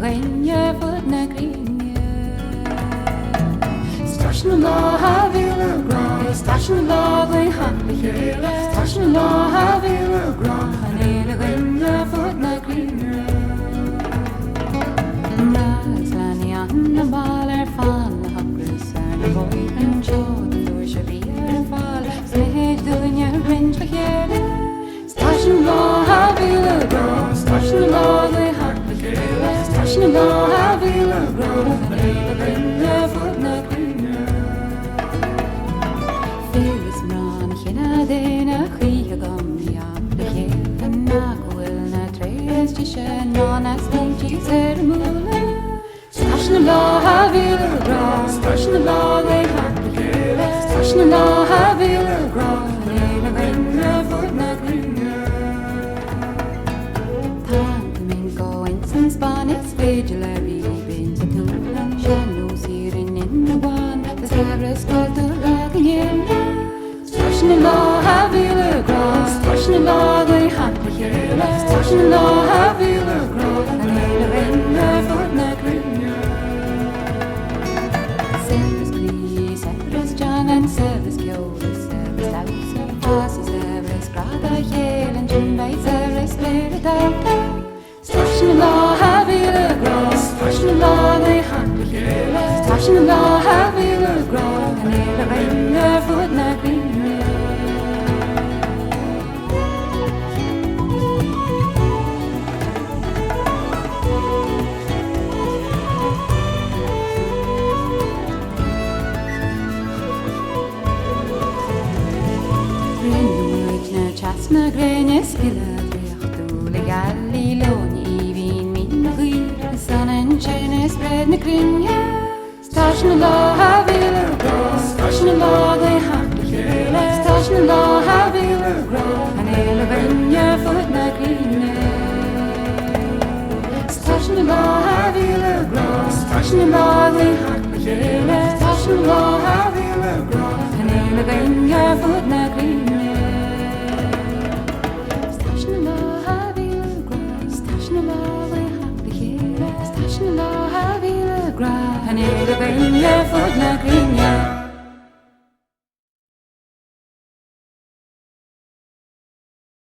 hele rinje voet naar krinje. Stasjen la willen graan, stasjen la de handje, stasjen la willen graan, hele rinje voet naar krinje. Naast aan de bal ervan, hapjes en de boy en zo, de doosje weer val, smeet doen je rindje gele. Stasjen la willen graan, stasjen la de handje, stasjen la willen graan, hele rinje voet naar krinje. Dena khia gam ya de na kwel na tres ti shen na stinky ser mula stashen la vil gra stashen la de ha stashen la vil gra na venna for na grina tan min go in some spanish vigilary been to tulan shadows here in the one the service called the rocking Stasjen la willen graan, stasjen la de handje, stasjen la willen graan, en hele rinje voet naar krinje. Service klie, service jan en service kjole, service house en fase, service grada gel en gym bij service kleren tata. Stasjen la willen graan, stasjen la de handje, stasjen la willen graan, en hele rinje voet naar krinje. Na grene skilla dricht legal lilon ivin min ri san en chene spread na krinja stasjen la willen graan stasjen la de handje stasjen la willen graan en hele rinje voet na krinja stasjen la willen graan stasjen la de handje stasjen la willen graan en hele rinje voet na krinja. Stasjen la willen graan, en hele rinje voet naar krinje.